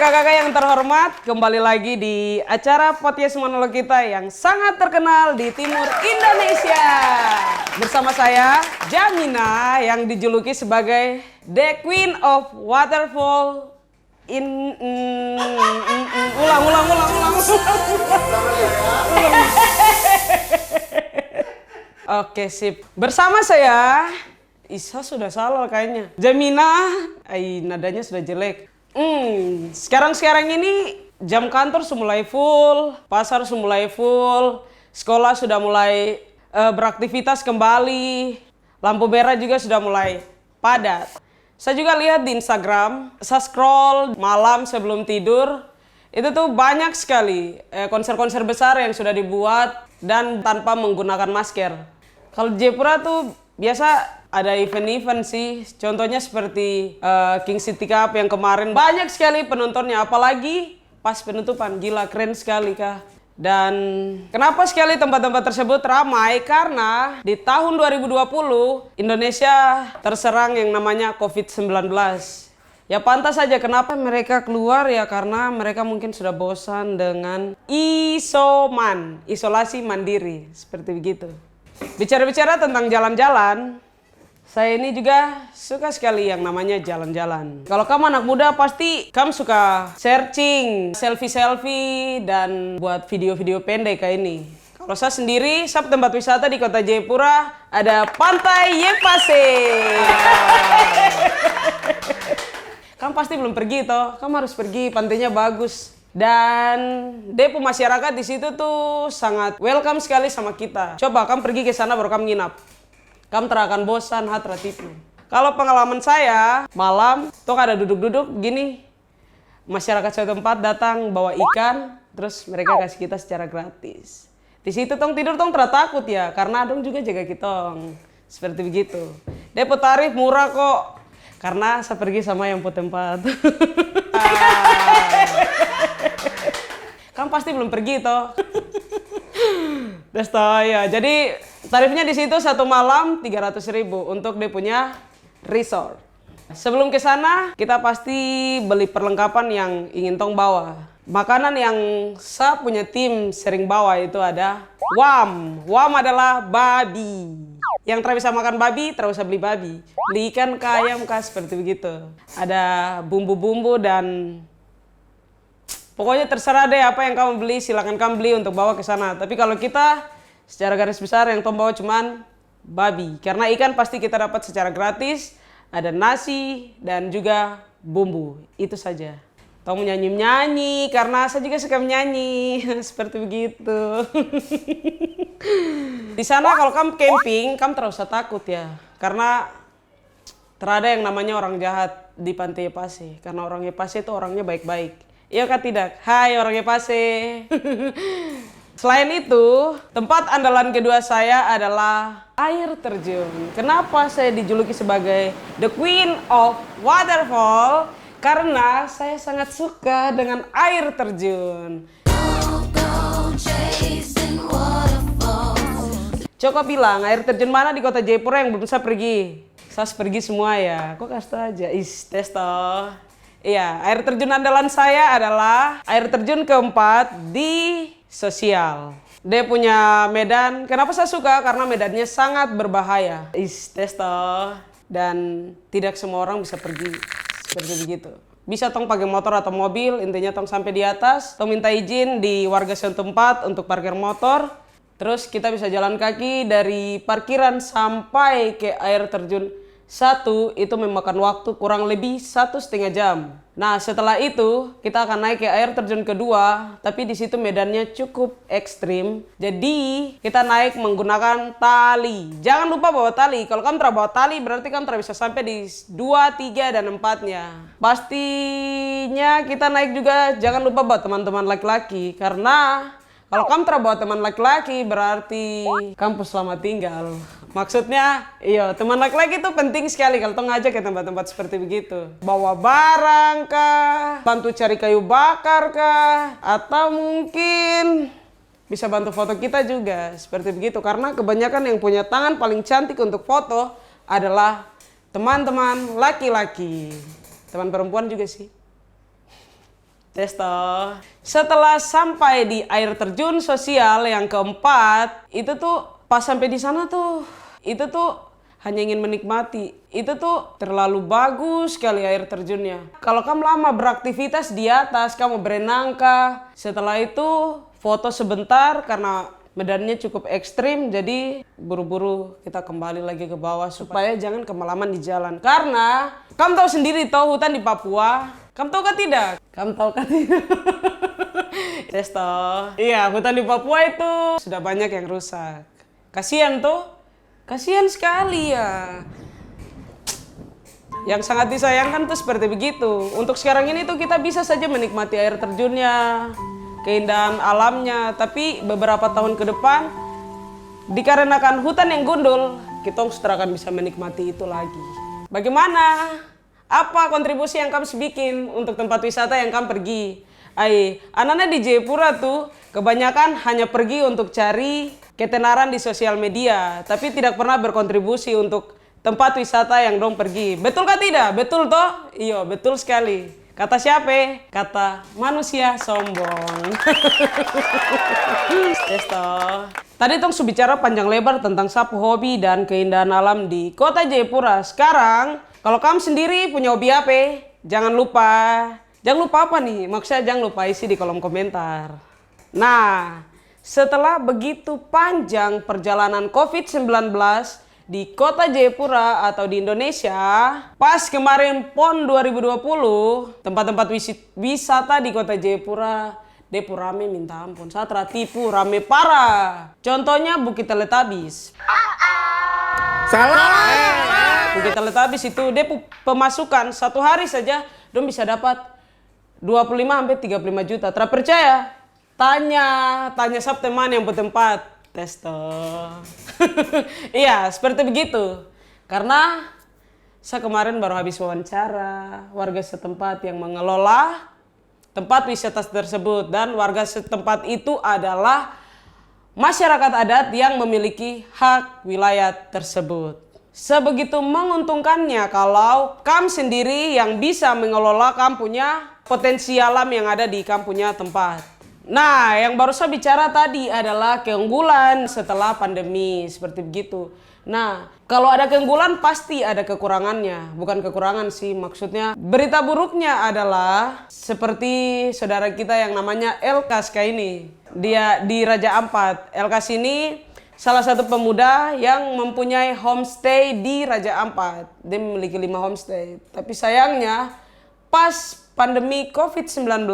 kakak-kakak yang terhormat, kembali lagi di acara podcast monolog kita yang sangat terkenal di timur Indonesia. Bersama saya, Jamina, yang dijuluki sebagai The Queen of Waterfall ulang. Oke, sip. Bersama saya, Isa sudah salah kayaknya. Jamina, nadanya sudah jelek. Sekarang ini jam kantor sudah mulai full, pasar sudah mulai full, sekolah sudah mulai beraktivitas kembali, lampu merah juga sudah mulai padat. Saya juga lihat di Instagram, saya scroll malam sebelum tidur, itu tuh banyak sekali konser-konser besar yang sudah dibuat dan tanpa menggunakan masker. Kalau di Jayapura tuh biasa ada event-event sih, contohnya seperti King City Cup yang kemarin banyak sekali penontonnya, apalagi pas penutupan, gila keren sekali kah. Dan kenapa sekali tempat-tempat tersebut ramai? Karena di tahun 2020 Indonesia terserang yang namanya COVID-19. Ya pantas saja kenapa mereka keluar ya, karena mereka mungkin sudah bosan dengan isolasi mandiri, seperti begitu. Bicara-bicara tentang jalan-jalan, saya ini juga suka sekali yang namanya jalan-jalan. Kalau kamu anak muda pasti kamu suka searching, selfie-selfie, dan buat video-video pendek kayak ini. Kalau saya sendiri, saya tempat wisata di kota Jayapura ada Pantai Yepase. Kamu pasti belum pergi toh, kamu harus pergi, pantainya bagus. Dan depo masyarakat di situ tuh sangat welcome sekali sama kita. Coba kamu pergi ke sana baru kamu nginap. Kamu terakan bosan, hatratipu. Kalau pengalaman saya, malam, tuh ada duduk-duduk gini. Masyarakat suatu tempat datang bawa ikan, terus mereka kasih kita secara gratis. Di situ tong tidur tong takut ya, karena dong juga jaga kitong. Seperti begitu. Depo tarif murah kok, karena saya pergi sama yang punya tempat. Kamu pasti belum pergi toh. Ya, jadi tarifnya di situ satu malam 300.000 untuk dia punya resort. Sebelum ke sana, kita pasti beli perlengkapan yang ingin tong bawa. Makanan yang saya punya tim sering bawa itu ada wam. Wam adalah babi. Yang tidak bisa makan babi, tidak usah beli babi. Beli ikan ke ayam kah, seperti begitu. Ada bumbu-bumbu dan pokoknya terserah deh apa yang kamu beli, silakan kamu beli untuk bawa ke sana. Tapi kalau kita secara garis besar yang tom bawa cuman babi. Karena ikan pasti kita dapat secara gratis, ada nasi dan juga bumbu. Itu saja. Tom nyanyi-nyanyi karena saya juga suka menyanyi. Seperti begitu. Di sana kalau kamu camping, kamu tidak usah takut ya. Karena terada yang namanya orang jahat di Pantai Yepase. Karena orang Yepase itu orangnya baik-baik. Iya kah tidak? Hai orang Yepase. Selain itu, tempat andalan kedua saya adalah air terjun. Kenapa saya dijuluki sebagai The Queen of Waterfall? Karena saya sangat suka dengan air terjun. Coba bilang, air terjun mana di kota Jayapura yang belum saya pergi? Saya pergi semua ya. Kok kasih aja? Tes toh. Iya, air terjun andalan saya adalah air terjun keempat di sosial. Dia punya medan, kenapa saya suka? Karena medannya sangat berbahaya. Tes toh. Dan tidak semua orang bisa pergi seperti begitu. Bisa tong pakai motor atau mobil, intinya tong sampai di atas, tong minta izin di warga setempat untuk parkir motor. Terus kita bisa jalan kaki dari parkiran sampai ke air terjun satu, itu memakan waktu kurang lebih 1,5 jam. Nah setelah itu kita akan naik ke air terjun kedua, tapi di situ medannya cukup ekstrim. Jadi kita naik menggunakan tali. Jangan lupa bawa tali. Kalau kamu tidak bawa tali berarti kamu tidak bisa sampai di 2, 3, dan 4-nya. Pastinya kita naik juga jangan lupa bawa teman-teman laki-laki, karena kalau kamu tidak bawa teman laki-laki berarti kamu selamat tinggal. Maksudnya, iya, teman laki-laki itu penting sekali kalau ngajak ke tempat-tempat seperti begitu. Bawa barang kah, bantu cari kayu bakar kah, atau mungkin bisa bantu foto kita juga, seperti begitu. Karena kebanyakan yang punya tangan paling cantik untuk foto adalah teman-teman laki-laki. Teman perempuan juga sih. Testo. Setelah sampai di air terjun sosial yang keempat, itu tuh pas sampai di sana tuh, itu tuh hanya ingin menikmati. Itu tuh terlalu bagus sekali air terjunnya. Kalau kamu lama beraktivitas di atas, kamu berenang kah, setelah itu foto sebentar karena medannya cukup ekstrim, jadi buru-buru kita kembali lagi ke bawah supaya jangan kemalaman di jalan. Karena kamu tahu sendiri toh hutan di Papua. Kamu tahu kah tidak? Kamu tahu kah tidak? Testo. Iya, hutan di Papua itu sudah banyak yang rusak. Kasihan tuh. Kasihan sekali ya. Yang sangat disayangkan tuh seperti begitu. Untuk sekarang ini tuh kita bisa saja menikmati air terjunnya, keindahan alamnya, tapi beberapa tahun ke depan dikarenakan hutan yang gundul, kita sudah akan bisa menikmati itu lagi. Bagaimana? Apa kontribusi yang kamu bikin untuk tempat wisata yang kamu pergi? Anak-anak di Jayapura tuh kebanyakan hanya pergi untuk cari ketenaran di sosial media, tapi tidak pernah berkontribusi untuk tempat wisata yang dong pergi. Betul kah tidak? Betul toh? Iya, betul sekali. Kata siapa? Kata manusia sombong. Testo. Tadi tong bicara panjang lebar tentang sapu hobi dan keindahan alam di kota Jayapura. Sekarang, kalau kamu sendiri punya hobi apa? Jangan lupa apa nih? Maksudnya jangan lupa isi di kolom komentar. Nah, setelah begitu panjang perjalanan COVID-19 di kota Jayapura atau di Indonesia, pas kemarin PON 2020, tempat-tempat wisata di kota Jayapura, depo rame minta ampun. Saya tertipu, rame parah. Contohnya Bukit Teletabis. Salah. Bukit Teletabis itu depo pemasukan satu hari saja, dong bisa dapat 25-35 juta. Terpercaya? Tanya sab teman yang bertempat. Testo. Iya, seperti begitu. Karena saya kemarin baru habis wawancara warga setempat yang mengelola tempat wisata tersebut, dan warga setempat itu adalah masyarakat adat yang memiliki hak wilayah tersebut. Sebegitu menguntungkannya kalau kamu sendiri yang bisa mengelola kamu punya potensi alam yang ada di kamu punya tempat. Nah, yang baru saya bicara tadi adalah keunggulan setelah pandemi, seperti begitu. Nah, kalau ada keunggulan pasti ada kekurangannya. Bukan kekurangan sih, maksudnya berita buruknya adalah seperti saudara kita yang namanya Elkas kayak ini. Dia di Raja Ampat. Elkas ini salah satu pemuda yang mempunyai homestay di Raja Ampat. Dia memiliki 5 homestay. Tapi sayangnya pas pandemi COVID-19,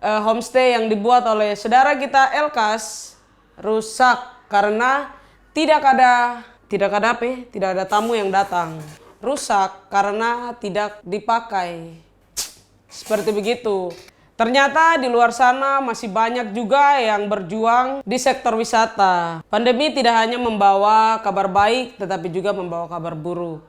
homestay yang dibuat oleh saudara kita Elkas rusak karena tidak ada tamu yang datang. Rusak karena tidak dipakai. Seperti begitu. Ternyata di luar sana masih banyak juga yang berjuang di sektor wisata. Pandemi tidak hanya membawa kabar baik, tetapi juga membawa kabar buruk.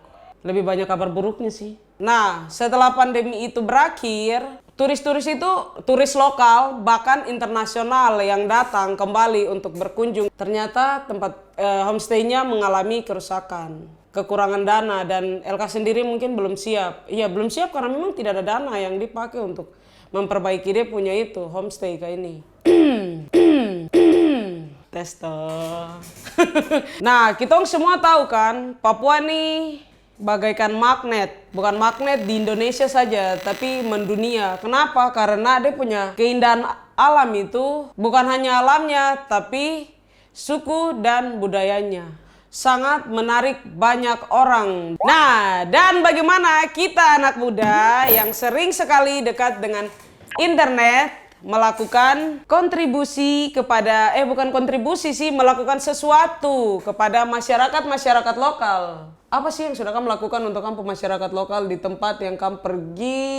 Lebih banyak kabar buruknya sih. Nah, setelah pandemi itu berakhir, turis-turis itu, turis lokal bahkan internasional yang datang kembali untuk berkunjung, ternyata tempat homestay-nya mengalami kerusakan, kekurangan dana, dan LK sendiri mungkin belum siap. Iya, belum siap karena memang tidak ada dana yang dipakai untuk memperbaiki dia punya itu homestay kayak ini. Testo. Nah, kita semua tahu kan, Papua nih bagaikan magnet. Bukan magnet di Indonesia saja, tapi mendunia. Kenapa? Karena dia punya keindahan alam itu bukan hanya alamnya, tapi suku dan budayanya. Sangat menarik banyak orang. Nah, dan bagaimana kita anak muda yang sering sekali dekat dengan internet melakukan kontribusi kepada, melakukan sesuatu kepada masyarakat lokal. Apa sih yang sudah kamu lakukan untuk kamu masyarakat lokal di tempat yang kamu pergi?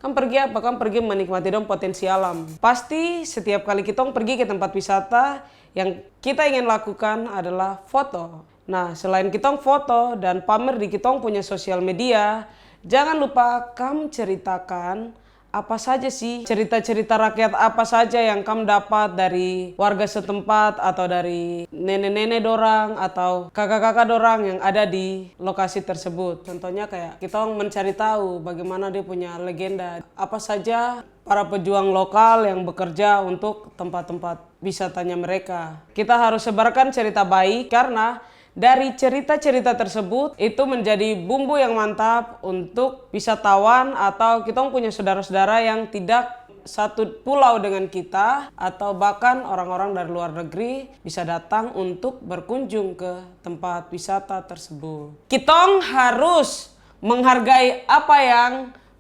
Kamu pergi apa? Kamu pergi menikmati dong potensi alam. Pasti setiap kali kita pergi ke tempat wisata, yang kita ingin lakukan adalah foto. Nah, selain kita foto dan pamer di kita punya sosial media, jangan lupa kamu ceritakan apa saja sih cerita-cerita rakyat apa saja yang kamu dapat dari warga setempat atau dari nenek-nenek dorang atau kakak-kakak dorang yang ada di lokasi tersebut. Contohnya kayak kita mencari tahu bagaimana dia punya legenda, apa saja para pejuang lokal yang bekerja untuk tempat-tempat wisatanya mereka. Kita harus sebarkan cerita baik karena dari cerita-cerita tersebut itu menjadi bumbu yang mantap untuk wisatawan atau kita punya saudara-saudara yang tidak satu pulau dengan kita atau bahkan orang-orang dari luar negeri bisa datang untuk berkunjung ke tempat wisata tersebut. Kita harus menghargai apa yang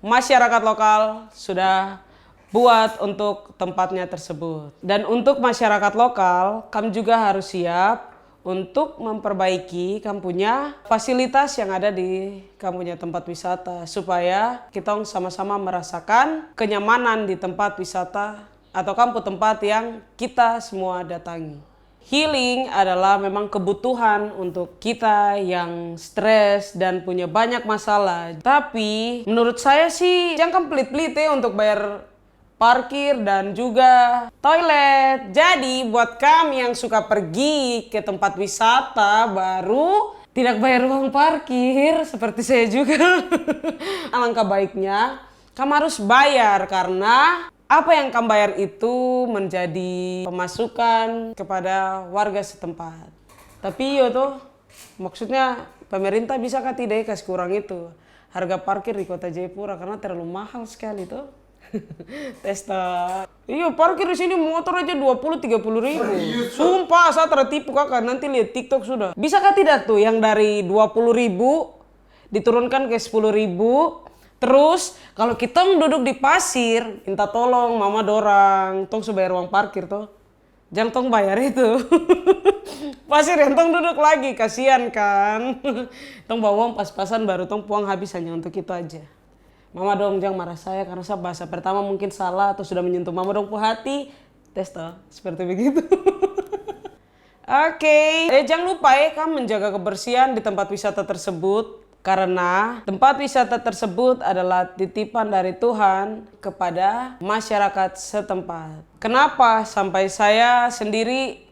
masyarakat lokal sudah buat untuk tempatnya tersebut. Dan untuk masyarakat lokal, kamu juga harus siap untuk memperbaiki kamu punya fasilitas yang ada di kamu punya tempat wisata supaya kita sama-sama merasakan kenyamanan di tempat wisata atau kamu tempat yang kita semua datangi. Healing adalah memang kebutuhan untuk kita yang stres dan punya banyak masalah. Tapi menurut saya sih jangan pelit-pelit ya untuk bayar parkir dan juga toilet. Jadi buat kami yang suka pergi ke tempat wisata baru tidak bayar uang parkir seperti saya juga. Alangkah baiknya kamu harus bayar karena apa yang kamu bayar itu menjadi pemasukan kepada warga setempat. Tapi yo tuh maksudnya pemerintah bisa kah tidak kasih kurang itu harga parkir di kota Jayapura karena terlalu mahal sekali tuh. Testa. Iya parkir di sini motor aja 20-30 ribu. Sumpah saya tertipu kakak, nanti lihat TikTok sudah. Bisakah tidak tuh yang dari 20 ribu diturunkan ke 10 ribu? Terus kalau kita duduk di pasir, minta tolong mama dorang, tong bayar uang parkir tuh. Jangan tong bayar itu. Pasir yang tong duduk lagi, kasihan kan. Tong bawa uang pas-pasan baru tong puang habis hanya untuk itu aja. Mama dong jangan marah saya karena saya bahasa pertama mungkin salah atau sudah menyentuh mama dong hati. Tes toh, seperti begitu. Oke. Jangan lupa ya kamu menjaga kebersihan di tempat wisata tersebut. Karena tempat wisata tersebut adalah titipan dari Tuhan kepada masyarakat setempat. Kenapa sampai saya sendiri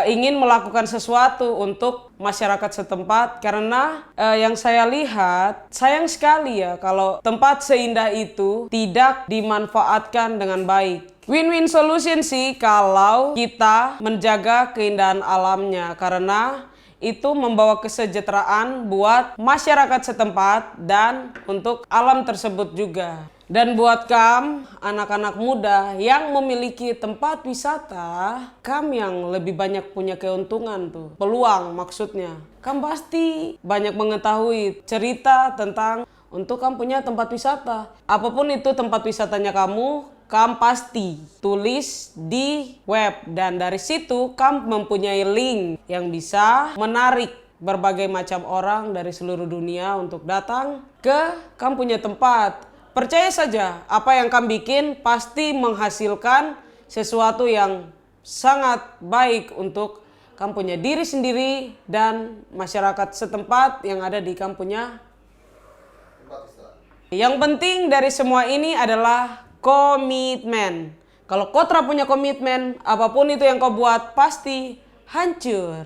ingin melakukan sesuatu untuk masyarakat setempat karena yang saya lihat sayang sekali ya kalau tempat seindah itu tidak dimanfaatkan dengan baik. Win-win solution sih kalau kita menjaga keindahan alamnya karena itu membawa kesejahteraan buat masyarakat setempat dan untuk alam tersebut juga. Dan buat kamu, anak-anak muda yang memiliki tempat wisata, kamu yang lebih banyak punya keuntungan tuh, peluang maksudnya. Kamu pasti banyak mengetahui cerita tentang untuk kamu punya tempat wisata. Apapun itu tempat wisatanya kamu pasti tulis di web. Dan dari situ kamu mempunyai link yang bisa menarik berbagai macam orang dari seluruh dunia untuk datang ke kamu punya tempat. Percaya saja, apa yang kamu bikin pasti menghasilkan sesuatu yang sangat baik untuk kamu punya diri sendiri dan masyarakat setempat yang ada di kamu punya. Yang penting dari semua ini adalah komitmen. Kalau kau tidak punya komitmen, apapun itu yang kau buat pasti hancur.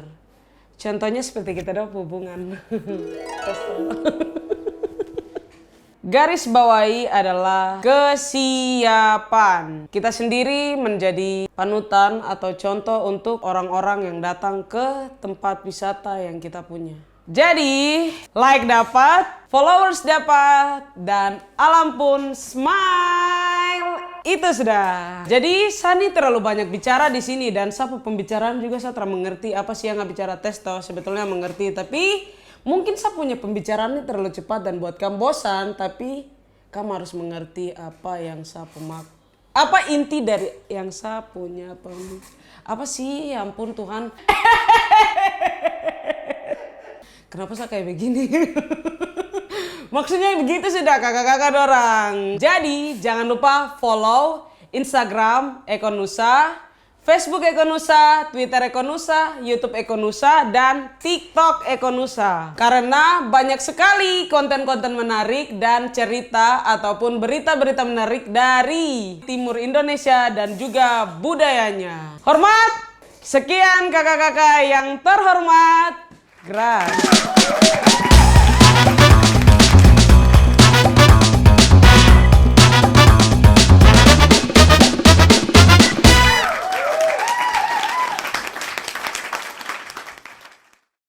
Contohnya seperti kita dapat hubungan. Garis bawahi adalah kesiapan. Kita sendiri menjadi panutan atau contoh untuk orang-orang yang datang ke tempat wisata yang kita punya. Jadi, like dapat, followers dapat, dan alam pun smile. Itu sudah. Jadi, Sani terlalu banyak bicara di sini dan sapu pembicaraan juga saya terlalu mengerti apa sih yang nggak bicara testo. Sebetulnya mengerti, tapi mungkin saya punya pembicaraan ini terlalu cepat dan buat kamu bosan, tapi kamu harus mengerti apa yang saya apa inti dari yang saya punya apa sih? Ya ampun Tuhan. Kenapa saya kayak begini? Maksudnya begitu sudah kakak-kakak dorang. Jadi jangan lupa follow Instagram Eko Nusa, Facebook Eko Nusa, Twitter Eko Nusa, YouTube Eko Nusa, dan TikTok Eko Nusa. Karena banyak sekali konten-konten menarik dan cerita ataupun berita-berita menarik dari Timur Indonesia dan juga budayanya. Hormat! Sekian kakak-kakak yang terhormat. Gracias.